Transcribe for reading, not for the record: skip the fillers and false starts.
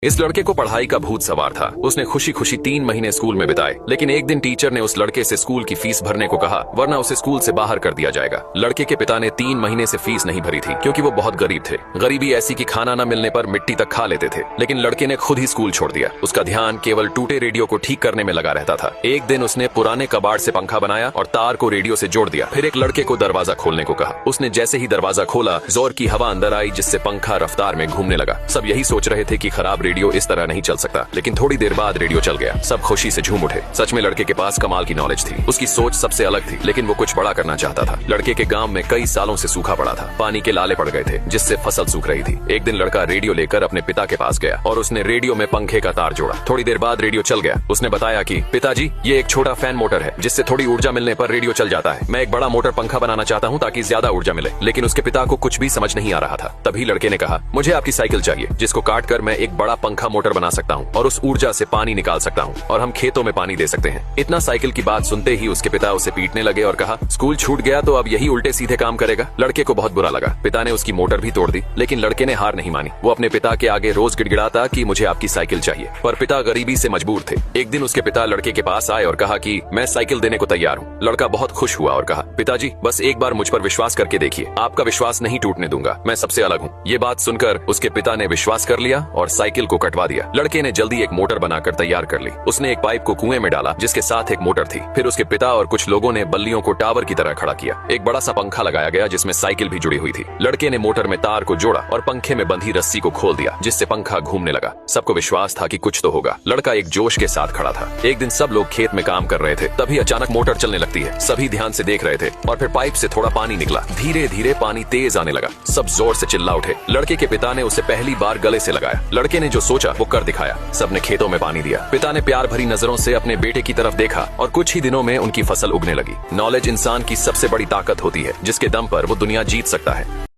इस लड़के को पढ़ाई का भूत सवार था। उसने खुशी खुशी 3 महीने स्कूल में बिताए, लेकिन एक दिन टीचर ने उस लड़के से स्कूल की फीस भरने को कहा, वरना उसे स्कूल से बाहर कर दिया जाएगा। लड़के के पिता ने 3 महीने से फीस नहीं भरी थी, क्योंकि वो बहुत गरीब थे। गरीबी ऐसी कि खाना न मिलने पर मिट्टी तक खा लेते थे। लेकिन लड़के ने खुद ही स्कूल छोड़ दिया। उसका ध्यान केवल टूटे रेडियो को ठीक करने में लगा रहता था। एक दिन उसने पुराने कबाड़ से पंखा बनाया और तार को रेडियो से जोड़ दिया। फिर एक लड़के को दरवाजा खोलने को कहा। उसने जैसे ही दरवाजा खोला, जोर की हवा अंदर आई, जिससे पंखा रफ्तार में घूमने लगा। सब यही सोच रहे थे कि खराब रेडियो इस तरह नहीं चल सकता, लेकिन थोड़ी देर बाद रेडियो चल गया। सब खुशी से झूम उठे। सच में लड़के के पास कमाल की नॉलेज थी। उसकी सोच सबसे अलग थी, लेकिन वो कुछ बड़ा करना चाहता था। लड़के के गांव में कई सालों से सूखा पड़ा था। पानी के लाले पड़ गए थे, जिससे फसल सूख रही थी। एक दिन लड़का रेडियो लेकर अपने पिता के पास गया और उसने रेडियो में पंखे का तार जोड़ा। थोड़ी देर बाद रेडियो चल गया। उसने बताया कि पिताजी, ये एक छोटा फैन मोटर है, जिससे थोड़ी ऊर्जा मिलने पर रेडियो चल जाता है। मैं एक बड़ा मोटर पंखा बनाना चाहता हूँ ताकि ज्यादा ऊर्जा मिले। लेकिन उसके पिता को कुछ भी समझ नहीं आ रहा था। तभी लड़के ने कहा, मुझे आपकी साइकिल चाहिए, जिसको काट कर मैं एक बड़ा पंखा मोटर बना सकता हूँ और उस ऊर्जा से पानी निकाल सकता हूँ और हम खेतों में पानी दे सकते हैं। इतना साइकिल की बात सुनते ही उसके पिता उसे पीटने लगे और कहा, स्कूल छूट गया तो अब यही उल्टे सीधे काम करेगा। लड़के को बहुत बुरा लगा। पिता ने उसकी मोटर भी तोड़ दी, लेकिन लड़के ने हार नहीं मानी। वो अपने पिता के आगे रोज गिड़गिड़ाता कि मुझे आपकी साइकिल चाहिए, पर पिता गरीबी से मजबूर थे। एक दिन उसके पिता लड़के के पास आए और कहा कि मैं साइकिल देने को तैयार हूँ। लड़का बहुत खुश हुआ और कहा, पिताजी, बस एक बार मुझ पर विश्वास करके देखिए, आपका विश्वास नहीं टूटने दूंगा, मैं सबसे अलग हूँ। ये बात सुनकर उसके पिता ने विश्वास कर लिया और साइकिल को कटवा दिया। लड़के ने जल्दी एक मोटर बनाकर तैयार कर ली। उसने एक पाइप को कुएं में डाला, जिसके साथ एक मोटर थी। फिर उसके पिता और कुछ लोगों ने बल्लियों को टावर की तरह खड़ा किया। एक बड़ा सा पंखा लगाया गया, जिसमें साइकिल भी जुड़ी हुई थी। लड़के ने मोटर में तार को जोड़ा और पंखे में बंधी रस्सी को खोल दिया, जिससे पंखा घूमने लगा। सबको विश्वास था कि कुछ तो होगा। लड़का एक जोश के साथ खड़ा था। एक दिन सब लोग खेत में काम कर रहे थे, तभी अचानक मोटर चलने लगती है। सभी ध्यान से देख रहे थे और फिर पाइप से थोड़ा पानी निकला। धीरे धीरे पानी तेज आने लगा। सब जोर से चिल्ला उठे। लड़के के पिता ने उसे पहली बार गले से लगाया। लड़के ने जो सोचा वो कर दिखाया। सबने खेतों में पानी दिया। पिता ने प्यार भरी नजरों से अपने बेटे की तरफ देखा और कुछ ही दिनों में उनकी फसल उगने लगी। नॉलेज इंसान की सबसे बड़ी ताकत होती है, जिसके दम पर वो दुनिया जीत सकता है।